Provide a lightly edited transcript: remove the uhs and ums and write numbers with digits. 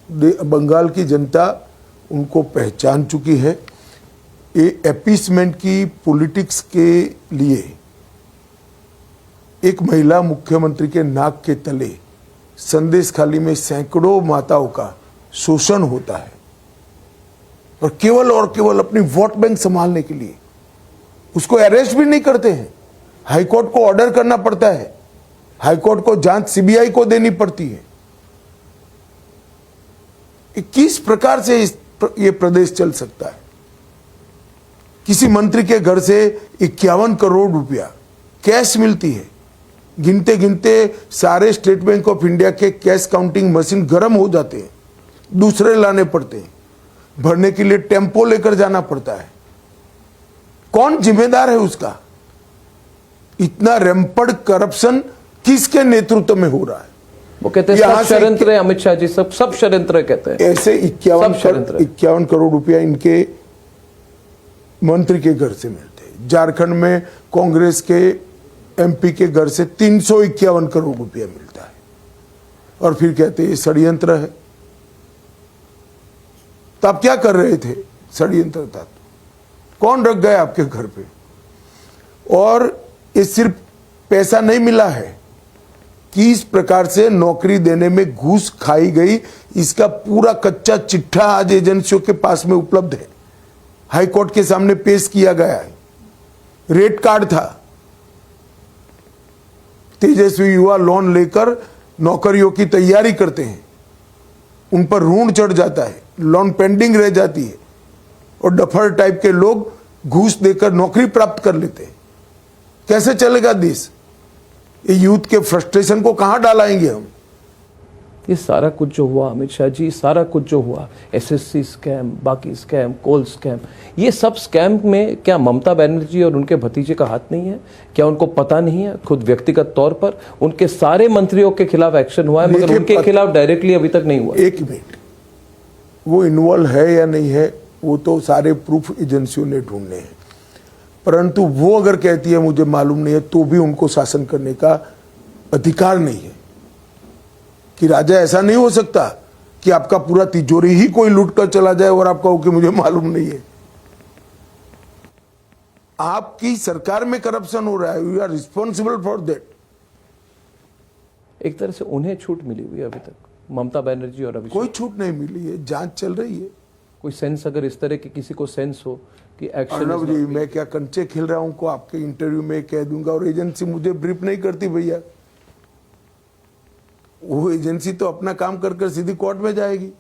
बंगाल की जनता उनको पहचान चुकी है। ये एपीसमेंट की पॉलिटिक्स के लिए एक महिला मुख्यमंत्री के नाक के तले संदेश खाली में सैकड़ों माताओं का शोषण होता है और केवल अपनी वोट बैंक संभालने के लिए उसको अरेस्ट भी नहीं करते हैं। हाईकोर्ट को ऑर्डर करना पड़ता है, हाईकोर्ट को जांच सीबीआई को देनी पड़ती है। किस प्रकार से ये प्रदेश चल सकता है? किसी मंत्री के घर से 51 करोड़ रुपया कैश मिलती है, गिनते गिनते सारे स्टेट बैंक ऑफ इंडिया के कैश काउंटिंग मशीन गर्म हो जाते हैं, दूसरे लाने पड़ते हैं, भरने के लिए टेम्पो लेकर जाना पड़ता है। कौन जिम्मेदार है उसका? इतना रैंपड करप्शन किसके नेतृत्व में हो रहा है? वो कहते हैं सब षड्यंत्र है, अमित शाह जी सब षड्यंत्र कहते हैं। ऐसे 51 करोड़ रुपया इनके मंत्री के घर से मिलते हैं। झारखंड में कांग्रेस के एमपी के घर से 351 करोड़ रुपया मिलता है और फिर कहते हैं षड्यंत्र है। तो आप क्या कर रहे थे? षड्यंत्र था। कौन रख गया आपके घर पे? और ये सिर्फ पैसा नहीं मिला है, किस प्रकार से नौकरी देने में घूस खाई गई, इसका पूरा कच्चा चिट्ठा आज एजेंसियों के पास में उपलब्ध है, हाईकोर्ट के सामने पेश किया गया है। रेट कार्ड था, तेजस्वी युवा लोन लेकर नौकरियों की तैयारी करते हैं, उन पर ऋण चढ़ जाता है, लोन पेंडिंग रह जाती है और डफर टाइप के लोग घूस देकर नौकरी प्राप्त कर लेते हैं। कैसे चलेगा देश? ये यूथ के फ्रस्ट्रेशन को कहां डालाएंगे हम? ये सारा कुछ जो हुआ अमित शाह जी, सारा कुछ जो हुआ, एसएससी स्कैम, बाकी स्कैम, कोल स्कैम, ये सब स्कैम में क्या ममता बनर्जी और उनके भतीजे का हाथ नहीं है? क्या उनको पता नहीं है? खुद व्यक्तिगत तौर पर उनके सारे मंत्रियों के खिलाफ एक्शन हुआ है, मगर उनके खिलाफ डायरेक्टली अभी तक नहीं हुआ। एक मिनट, वो इन्वॉल्व है या नहीं है वो तो सारे प्रूफ एजेंसियों ने ढूंढने हैं, परंतु वो अगर कहती है मुझे मालूम नहीं है, तो भी उनको शासन करने का अधिकार नहीं है। कि राजा ऐसा नहीं हो सकता कि आपका पूरा तिजोरी ही कोई लूट कर चला जाए और आप कहो कि मुझे मालूम नहीं है। आपकी सरकार में करप्शन हो रहा है, you are responsible for that. एक तरह से उन्हें छूट मिली हुई है अभी तक, ममता बनर्जी और अभिषेक? कोई छूट नहीं मिली है, जांच चल रही है। कोई सेंस, अगर इस तरह की किसी को सेंस हो कि एक्शन? अर्नब जी, मैं क्या कंचे खेल रहा हूं को आपके इंटरव्यू में कह दूंगा और एजेंसी मुझे ब्रीफ नहीं करती भैया। वो एजेंसी तो अपना काम कर सीधी कोर्ट में जाएगी।